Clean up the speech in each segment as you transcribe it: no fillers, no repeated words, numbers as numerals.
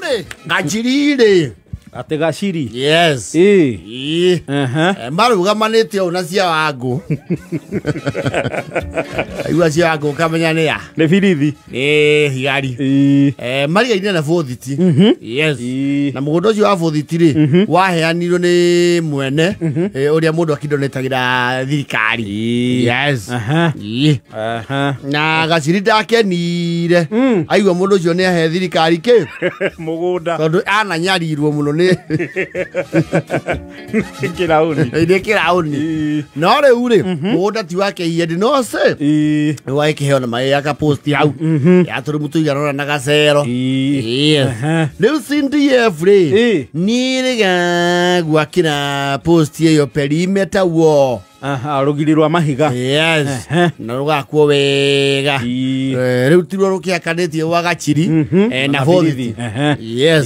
ure ngajirire ate gaciri yes maruga manete ona cia wangu aiwa cia wangu kamenya ne ya ne birithi higari mari ine na fothiti yes na mugondo cio wa fothiti ri waheanirwo ni mwene uria mundu akindonetagira thirikari yes na gaciri ndakenire aigua mundu cio ni ahe thirikari ki mugunda tondu ananyarirwo muno ni kirauni no riu ri mugunda ti wake hiende no se wa ikiheo na mai aka post hau ya turi mutu yarora na gacero riu CDF ri ni riga gwakira post iyo perimeter wo rugirirwa mahiga yes na rugakwo wega riu tirwo rukiakanitie wa gachiri na borithi yes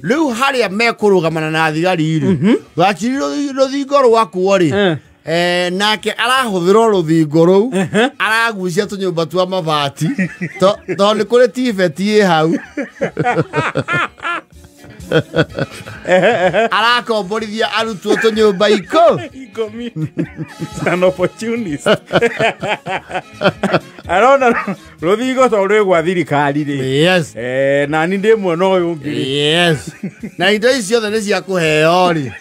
riu haria mekurugamana na thigari ri gachiri ruthingo rwakwo ri nake arahuthira ruthingo ruu aragucia tunyumba twa mabati to ni kuri tifeti hau arakomborithia arutwo tunyumba ikomi an opportunist arona ruthingo to rwe gwa thirikari ri yes na ni ndi mwe no yungi yes na indo icio the ni cia kuheo ri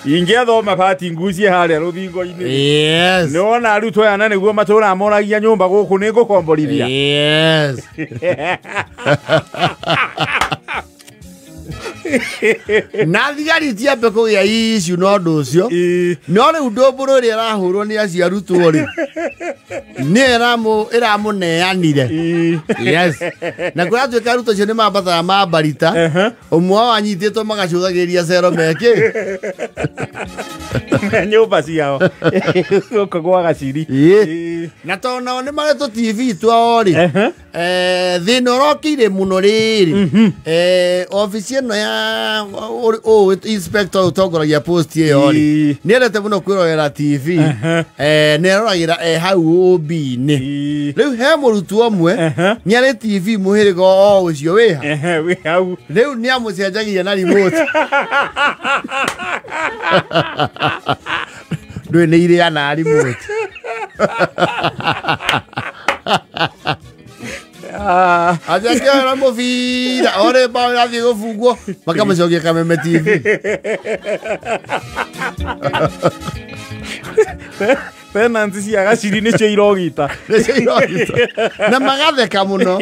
ingiathoma pati ngucie haria ruthingo ini yes nona arutwo yana niguo matura moragia nyumba guku ni ngukomborithia yes na thigari tiambe kugia icio no ndu ucio no riu ndumburu ri arahurwo ni aciarutwo ri ni iramuneanire yes na kwa tuika arutwo cio ni mambataga mambarita umwe wao anyititwo magacuthagiria cero meki nyumba ciao ukagwa gaciri na tona ni mareto TV twao ri thina urokire muno riri ofisi eno ya inspector utongoragia post iyo ri ni erete muno kwirorera TV ni eroragira hau OB-ini riu he murutwo omwe ni ari TV muhirigo o ucio wiha wi hau riu ni amucenjagia na remote ndui ni ire ana remote aja kera movida ore ba ya digo fugo makamacogea Kameme TV penanti cia gaciri nicio irogita na magatheka muno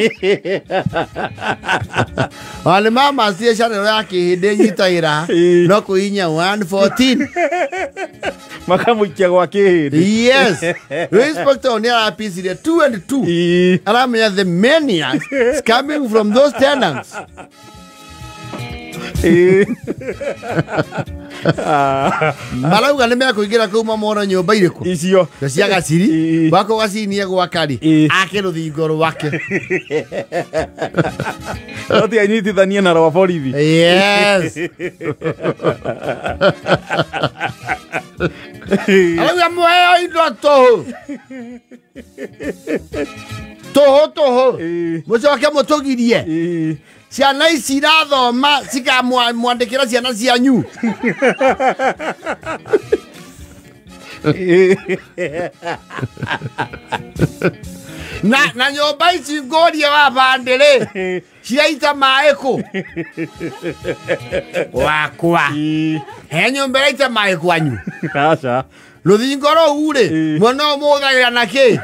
wale mama cia channel ya kihinde nyitagira no kuinya 114 makamuikia gwa kihindi yes inspector ni arapicire 2 and 2 aramenya the maniacs coming from those tenants marauga ni mekuingira kuu mamona nyumba iriku icio cia gaciri wako gacinie gwakari ake ruthingo rwake oti anyitithania na rwa borithi yes arauga muheo indo toho mucoke mutugirie ciana ici irathoma cikamwandikira ciana cianyu na nyumba ici ngoria wa bandire ciraita maĩ kũ wakwa he nyumba iraita maĩ kwanyu aca ruthingo rũu rĩ mwana ũmũthagira na kĩ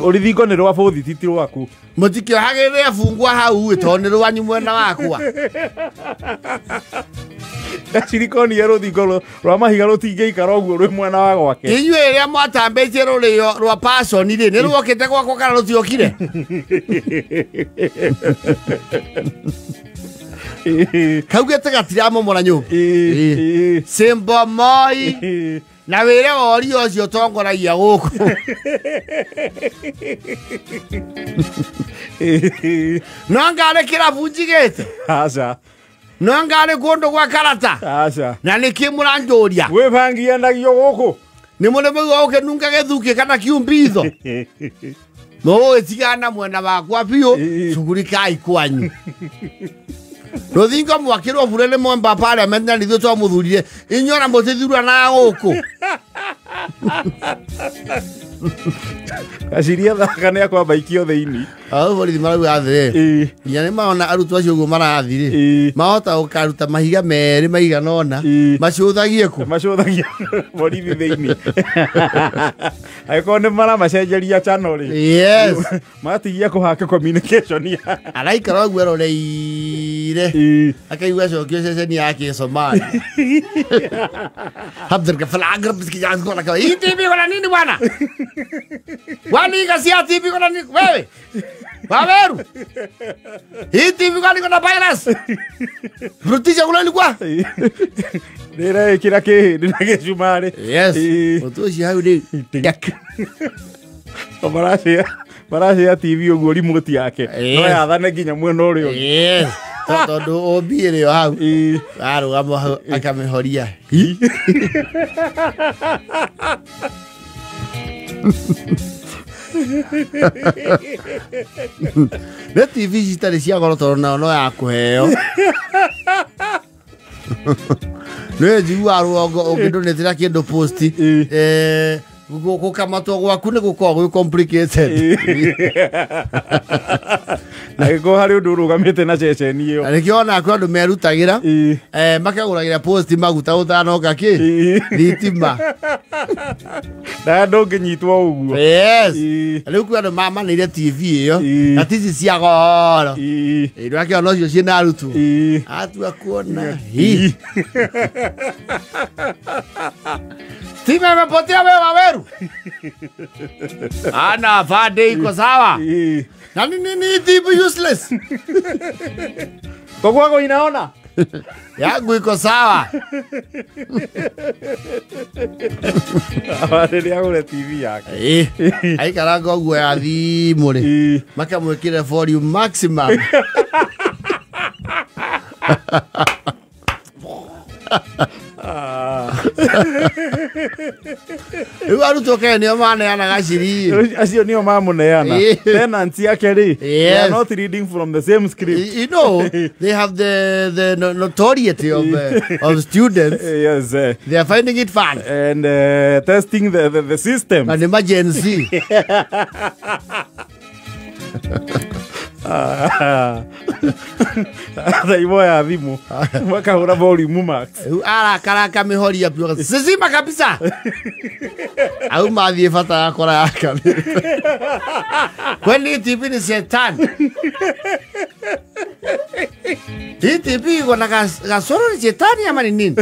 ruthingo nĩ rwa bũthi ti rwaku mũtikĩohagĩrĩre bungwa hau tondũ nĩ rwanyu mwena wakwa gacirikonire ruthingo rwa mahiga rũtingĩikara ũguo rwĩ mwena wa gwake inyuĩ rĩrĩa mwatambĩtie rũrĩo rwa passion rĩ nĩ rwokĩte gwakwa kana rũtiokire kaugĩte gatiramomora nyũmba Simba Moi na wĩre wori ũcio ũtongoragia gũkũ no ngarĩ kĩrabu njigĩte aca no ngarĩ kũndũ gwa karata aca na nĩkĩ mũranjũria gwĩbangianagio gũkũ nĩ mũrĩ mũigua ũkĩnunga gĩthukĩ kana kiumbitho no etigana mwena wakwa biyo shughulika ikwanyu Rothinga mwakiro burele mwamba pale amenda nitho twa muthurire inyora mutithurwa na guku Asiria thakane akwa baikio theini bori maragu athire nyane maona arutwo acio go marathire mahota ukaruta mahiga meri mahiga nona macuthagie ku macuthagia bori theini aikone mara macenjeria channel yes matigia kuhaka communication araikara gwero leire akaigua cokio ceceni yake Somali Abdul Gafal Agrab biskijazi kona kwa hii TV wala nini bwana wani gasia TV kona nini wewe Waveru hii TV kona kuna virus Frutisha kula ilikuwa Nera kirake shumare yes otoshi hayo ni Barashia TV ogori muti yake no yathane nginya mwena urio yes tondu ombire hau arugamo akamehoria ne TV citari cia goro toro no ya kuheo ne jiwa ruogo ogidonetira kindu post gukamatwo gwaku ni gukoragwo complicated Nagiko hari undu urugamite na ceceni iyo arikiona akwa andu merutagira makaguragira post maguta uthanoka ki thitima na ndunginyitwo uguo yes riu kwa andu mamanire TV iyo na tici cia goro ndo akiona cio ciina arutwo atua kuona hi Stima imepotea wewe Waweru. Ana fade iko sawa. Na nini TV useless. Kwa kwako inaona? Yangu iko sawa. Awale yangu na TV yake. Aikara gogo ya thimure. Makamwekire volume maximum. Iwaru toke ni omane yana gashiri. Asio ni omamune yana. Tenants yake ri. They are not reading from the same script. You know, they have the notoriety of students. Yes. They are finding it fun. And testing the system. An emergency. Thaibo ya thimu makahura volume max karaka mihoria pio sisima kabisa au mathie fata akora yaka kwani TV ni shetani hii TV iko na gasoro ni shetani ama ni nini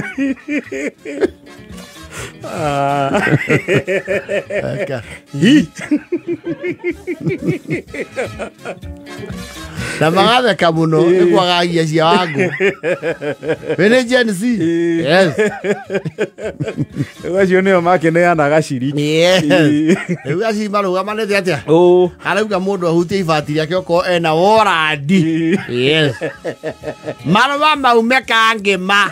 na magathe kamuno ikwagagia cia wangu wene Gen Z yes wacio nio makeneana gaciri yes wacio marugamanite atia arauga mundu ahutie ibati riake oko ena warandi yes marwa maume kangima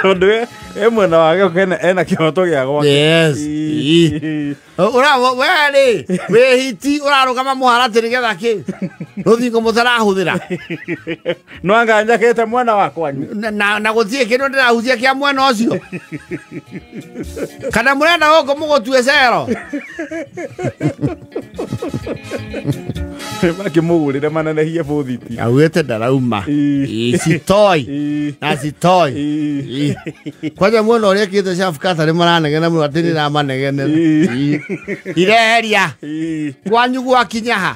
tondu mwena wake ena kihoto gia gwake yes ura weri wehiti urarugama muharati nigetha ki ruthingo mutarahuthira no anga njakete mwena wakwa na guthie kindu ndirahuthia kia mwena ucio kana murenda goko mugotue cero makimugurire manenehie buthiti awete ndarauma citoi na citoi kwaja mwena uria kite shafukata ni maranegena muno atini na manegenera ireheria kwanyu gwakinya ha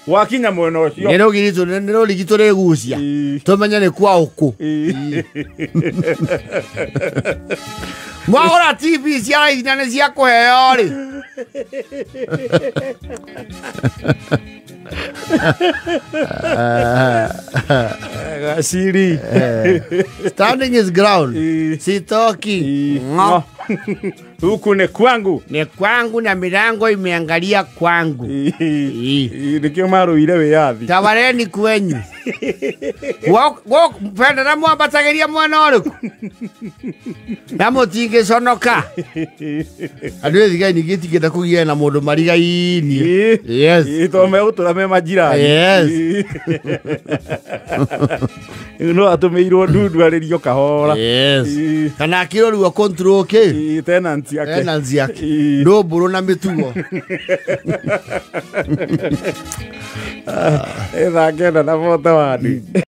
wakinya mwena ucio nero ligito regucia tumenye ni kwa uku mwaura TV cia ithina ni cia kuheo ri gaciri standing is ground sitoki huku ni kwangu na milango imeangalia kwangu nikio maruire wiyathi tawareni kwenyu Go penda na mwambatagiria mwana uriku. Na mutinge conoka. Andu thigai ni gitingenda kugia na mundu marigaini. Yes. Itome utura me majira. Yes. No atumeirwo ndudu aririo kahora. Yes. Kana kiro ruo control ke. Tenants yake. Tenants yake. No buru na mitugo. Eza ngenda na foto wadi.